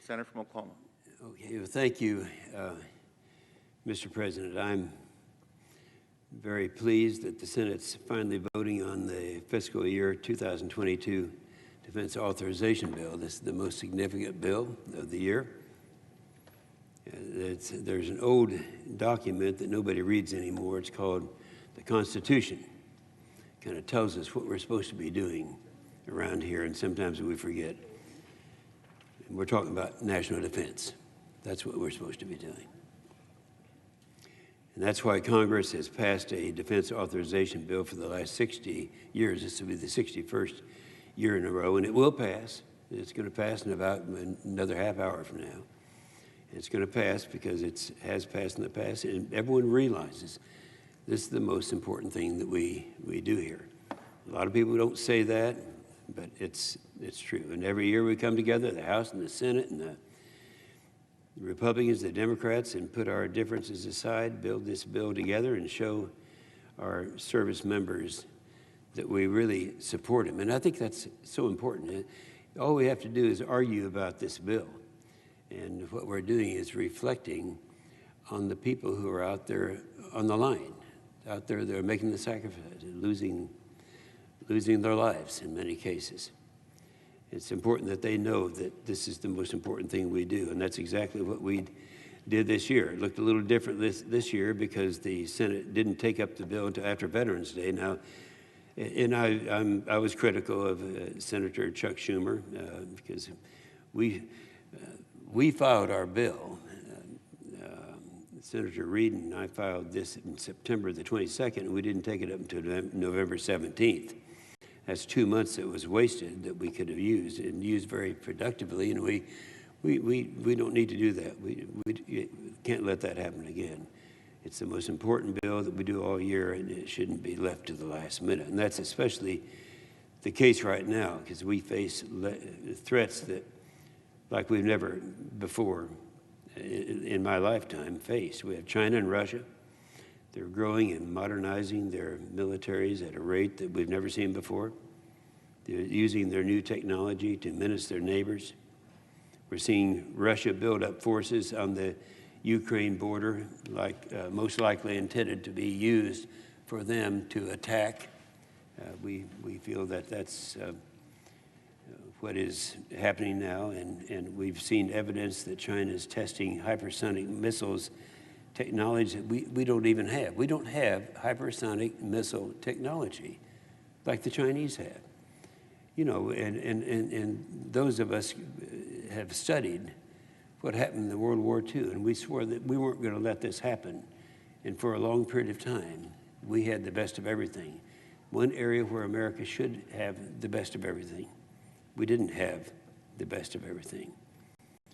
Senator from Oklahoma. Okay, well, thank you, Mr. President. I'm very pleased that the Senate's finally voting on the fiscal year 2022 Defense Authorization Bill. This is the most significant bill of the year. There's an old document that nobody reads anymore. It's called the Constitution. It kind of tells us what we're supposed to be doing around here, and sometimes we forget. And we're talking about national defense. That's what we're supposed to be doing. And that's why Congress has passed a defense authorization bill for the last 60 years. This will be the 61st year in a row, and it will pass. It's going to pass in about another half hour from now. It's going to pass because it has passed in the past, and everyone realizes this is the most important thing that we do here. A lot of people don't say that, but it's true. And every year we come together, the House and the Senate and the Republicans, the Democrats, and put our differences aside, build this bill together, and show our service members that we really support them. And I think that's so important. All we have to do is argue about this bill. And what we're doing is reflecting on the people who are out there on the line, out there that are making the sacrifice, losing their lives in many cases. It's important that they know that this is the most important thing we do, and that's exactly what we did this year. It looked a little different this year because the Senate didn't take up the bill until after Veterans Day. Now, and I was critical of Senator Chuck Schumer because we filed our bill. Senator Reid and I filed this in September the 22nd, and we didn't take it up until November 17th. That's 2 months that was wasted that we could have used and used very productively, and we don't need to do that. We can't let that happen again. It's the most important bill that we do all year, and it shouldn't be left to the last minute. And that's especially the case right now because we face threats that, like we've never before in my lifetime faced. We have China and Russia. They're growing and modernizing their militaries at a rate that we've never seen before. They're using their new technology to menace their neighbors. We're seeing Russia build up forces on the Ukraine border, most likely intended to be used for them to attack. We feel that that's what is happening now, and we've seen evidence that China is testing hypersonic missiles technology that we don't even have. We don't have hypersonic missile technology like the Chinese have. You know, and those of us have studied what happened in World War II, and we swore that we weren't going to let this happen. And for a long period of time, we had the best of everything. One area where America should have the best of everything, we didn't have the best of everything.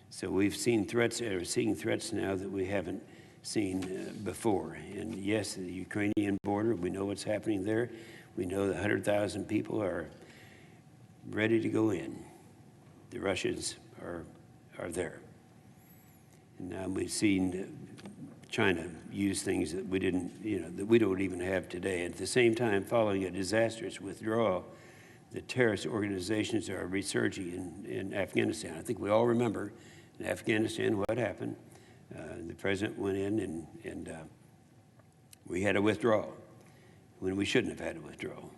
So we've seen threats, or seeing threats now that we haven't seen before. And yes, the Ukrainian border, we know what's happening there. We know that 100,000 people are ready to go in. The Russians are there. And now we've seen China use things that we didn't, that we don't even have today. At the same time, following a disastrous withdrawal, the terrorist organizations are resurging in Afghanistan. I think we all remember in Afghanistan what happened. The president went in and we had a withdrawal when we shouldn't have had a withdrawal.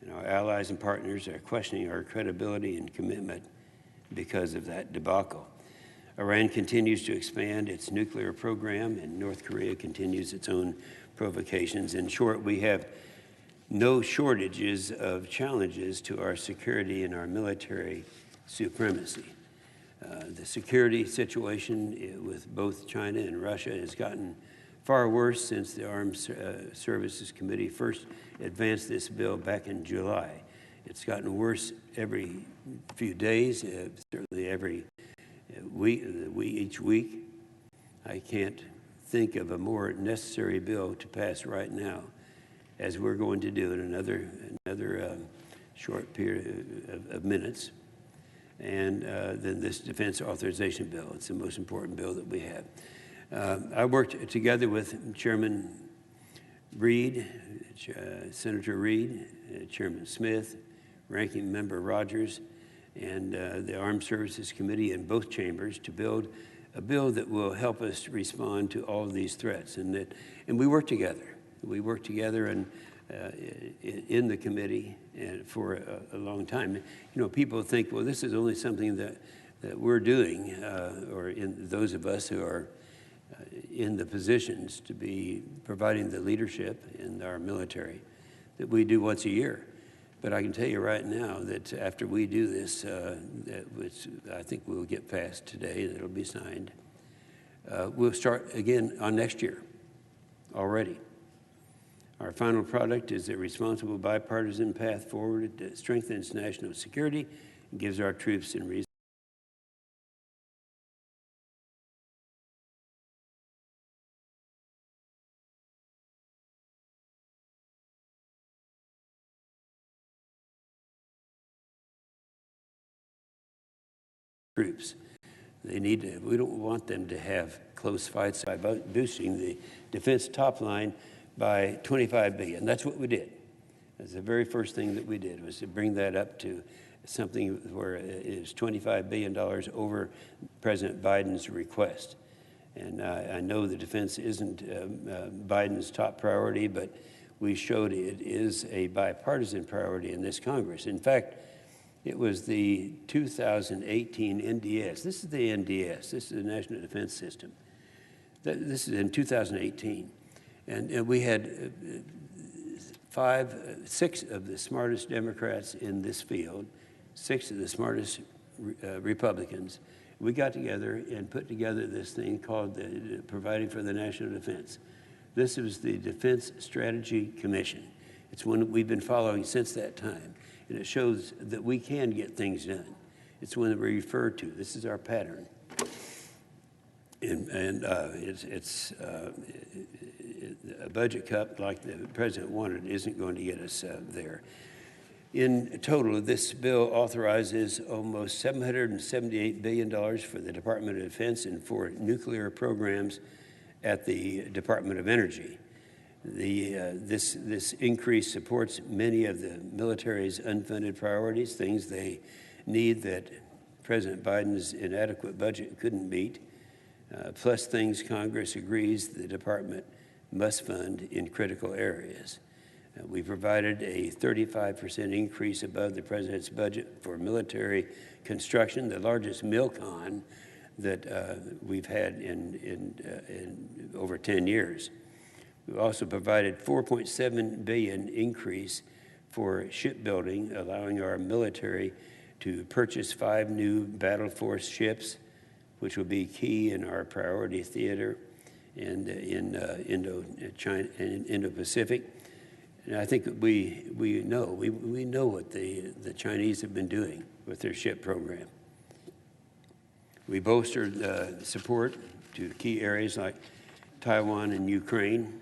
And our allies and partners are questioning our credibility and commitment because of that debacle. Iran continues to expand its nuclear program, and North Korea continues its own provocations. In short, we have no shortages of challenges to our security and our military supremacy. The security situation with both China and Russia has gotten far worse since the Armed Services Committee first advanced this bill back in July. It's gotten worse every few days, certainly every week, each week. I can't think of a more necessary bill to pass right now, as we're going to do in another short period of minutes, and then this defense authorization bill. It's the most important bill that we have. I worked together with Chairman Reid, Senator Reid, Chairman Smith, Ranking Member Rogers, and the Armed Services Committee in both chambers to build a bill that will help us respond to all of these threats. And we work together. We work together in the committee and for a long time. You know, people think, well, this is only something that we're doing, or in those of us who are in the positions to be providing the leadership in our military, that we do once a year. But I can tell you right now that after we do this, which I think we'll get passed today, and it'll be signed, we'll start again on next year already. Our final product is a responsible bipartisan path forward that strengthens national security and gives our troops and troops. They need to, we don't want them to have close fights by boosting the defense top line by $25 billion. That's what we did. That's the very first thing that we did, was to bring that up to something where it is $25 billion over President Biden's request. And I know the defense isn't Biden's top priority, but we showed it is a bipartisan priority in this Congress. In fact, it was the 2018 NDS. This is the NDS. This is the National Defense System. This is in 2018. And we had 6 of the smartest Democrats in this field, 6 of the smartest Republicans. We got together and put together this thing called the Providing for the National Defense. This was the Defense Strategy Commission. It's one that we've been following since that time. And it shows that we can get things done. It's one that we refer to. This is our pattern. And it's a budget cut like the president wanted isn't going to get us there. In total, this bill authorizes almost $778 billion for the Department of Defense and for nuclear programs at the Department of Energy. This increase supports many of the military's unfunded priorities, things they need that President Biden's inadequate budget couldn't meet, plus things Congress agrees the department must fund in critical areas. We provided a 35% increase above the president's budget for military construction, the largest MILCON that we've had in over 10 years. We also provided $4.7 billion increase for shipbuilding, allowing our military to purchase 5 new battle force ships, which will be key in our priority theater and in Indo-Pacific. And I think we know what the Chinese have been doing with their ship program. We bolstered support to key areas like Taiwan and Ukraine.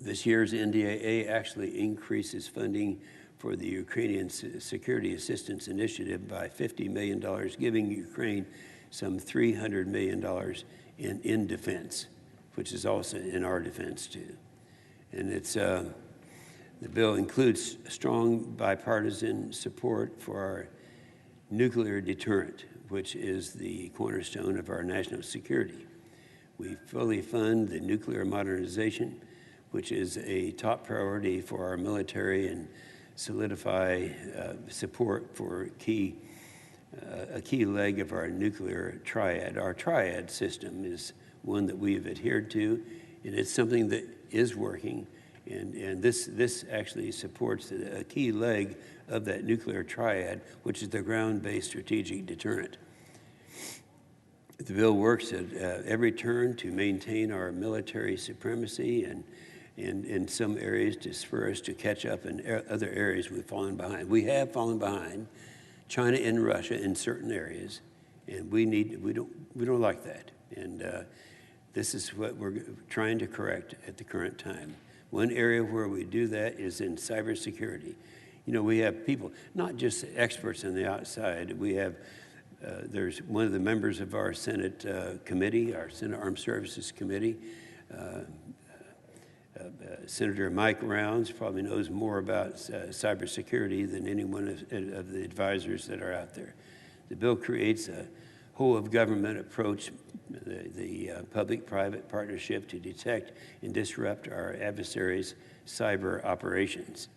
This year's NDAA actually increases funding for the Ukrainian Security Assistance Initiative by $50 million, giving Ukraine some $300 million in defense, which is also in our defense too. And it's the bill includes strong bipartisan support for our nuclear deterrent, which is the cornerstone of our national security. We fully fund the nuclear modernization, which is a top priority for our military, and solidify support for a key leg of our nuclear triad. Our triad system is one that we have adhered to, and it's something that is working, and this actually supports a key leg of that nuclear triad, which is the ground-based strategic deterrent. The bill works at every turn to maintain our military supremacy, and in some areas to spur us to catch up in other areas we've fallen behind. We have fallen behind China and Russia in certain areas, and we don't like that. And this is what we're trying to correct at the current time. One area where we do that is in cybersecurity. You know, we have people, not just experts on the outside. We have, there's one of the members of our Senate committee, our Senate Armed Services Committee, Senator Mike Rounds probably knows more about cybersecurity than any one of the advisors that are out there. The bill creates a whole of government approach, the public-private partnership to detect and disrupt our adversaries' cyber operations.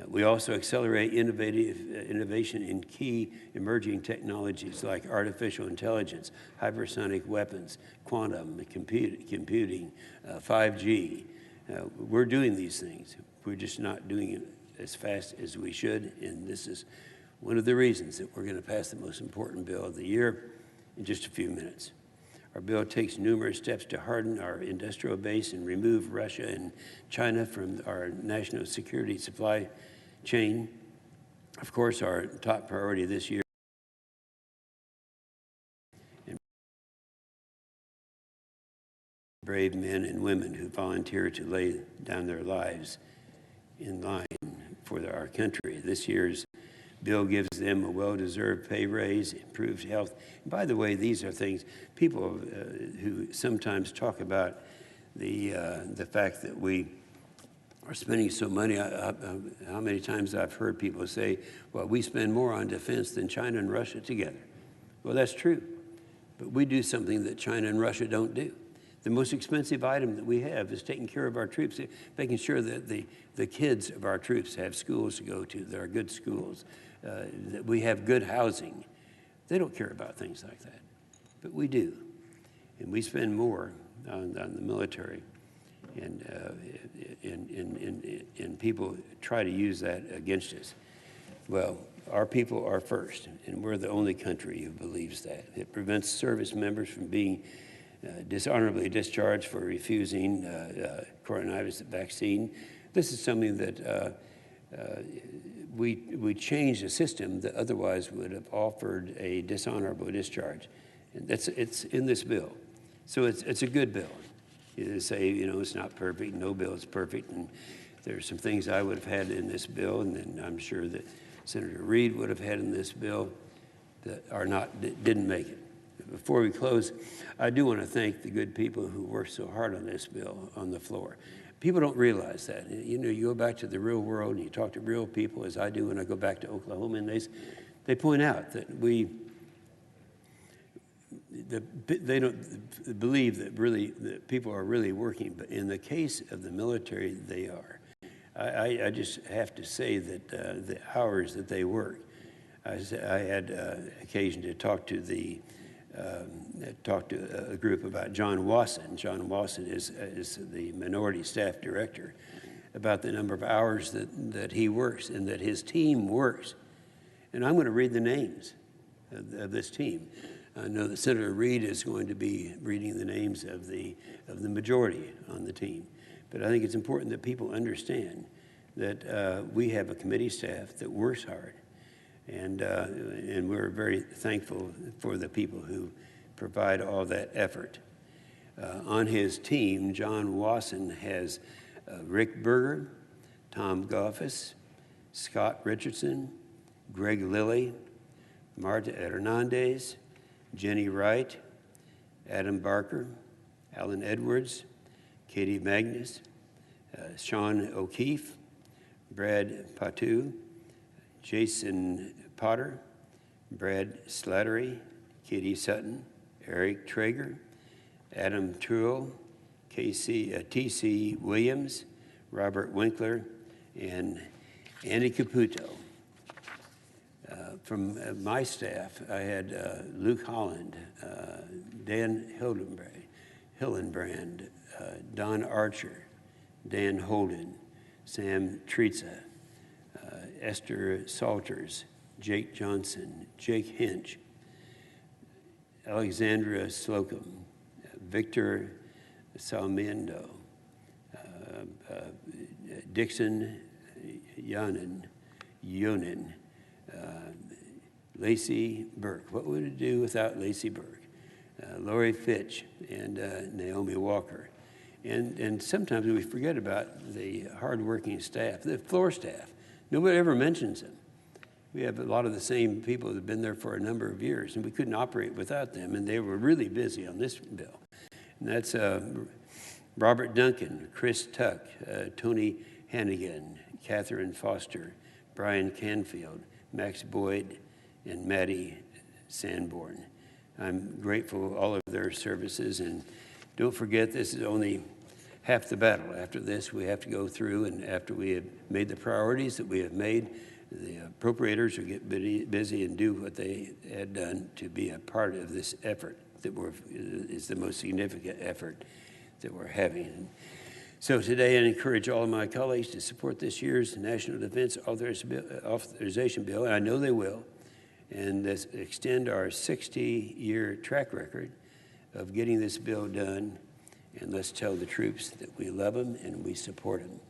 We also accelerate innovation in key emerging technologies like artificial intelligence, hypersonic weapons, quantum computing, 5G. We're doing these things. We're just not doing it as fast as we should, and this is one of the reasons that we're going to pass the most important bill of the year in just a few minutes. Our bill takes numerous steps to harden our industrial base and remove Russia and China from our national security supply chain. Of course, our top priority this year and brave men and women who volunteer to lay down their lives in line for our country. This year's bill gives them a well-deserved pay raise, improved health. And by the way, these are things people who sometimes talk about the fact that we are spending so money. How many times I've heard people say, well, we spend more on defense than China and Russia together. Well, that's true, but we do something that China and Russia don't do. The most expensive item that we have is taking care of our troops, making sure that the kids of our troops have schools to go to, that are good schools, that we have good housing. They don't care about things like that, but we do. And we spend more on the military, and people try to use that against us. Well, our people are first, and we're the only country who believes that. It prevents service members from being dishonorably discharged for refusing coronavirus vaccine. This is something that we changed a system that otherwise would have offered a dishonorable discharge. And it's in this bill. So it's a good bill. You say, you know, it's not perfect, no bill is perfect, and there's some things I would have had in this bill, and then I'm sure that Senator Reid would have had in this bill that didn't make it. Before we close, I do want to thank the good people who worked so hard on this bill on the floor. People don't realize that. You know, you go back to the real world and you talk to real people, as I do when I go back to Oklahoma, and they point out that they don't believe that people are really working, but in the case of the military, they are. I just have to say that the hours that they work, I had occasion to talk to a group about John Wasson. John Wasson is the minority staff director, about the number of hours that he works and that his team works. And I'm going to read the names of this team. I know that Senator Reid is going to be reading the names of the majority on the team. But I think it's important that people understand that we have a committee staff that works hard. And we're very thankful for the people who provide all that effort. On his team, John Wasson has Rick Berger, Tom Goffis, Scott Richardson, Greg Lilly, Marta Hernandez, Jenny Wright, Adam Barker, Alan Edwards, Katie Magnus, Sean O'Keefe, Brad Patu, Jason Potter, Brad Slattery, Katie Sutton, Eric Traeger, Adam Truill, T.C. Williams, Robert Winkler, and Andy Caputo. From my staff, I had Luke Holland, Dan Hillenbrand, Don Archer, Dan Holden, Sam Tritza, Esther Salters, Jake Johnson, Jake Hinch, Alexandra Slocum, Victor Salmiendo, Dixon Yonan, Lacey Burke. What would it do without Lacey Burke? Lori Fitch and Naomi Walker. And sometimes we forget about the hardworking staff, the floor staff. Nobody ever mentions them. We have a lot of the same people that have been there for a number of years, and we couldn't operate without them, and they were really busy on this bill. And that's Robert Duncan, Chris Tuck, Tony Hannigan, Catherine Foster, Brian Canfield, Max Boyd, and Maddie Sanborn. I'm grateful for all of their services, and don't forget this is only half the battle. After this, we have to go through, and after we have made the priorities that we have made, the appropriators will get busy and do what they had done to be a part of this effort that is the most significant effort that we're having. So today, I encourage all of my colleagues to support this year's National Defense Authorization Bill, and I know they will, and extend our 60-year track record of getting this bill done. And let's tell the troops that we love them and we support them.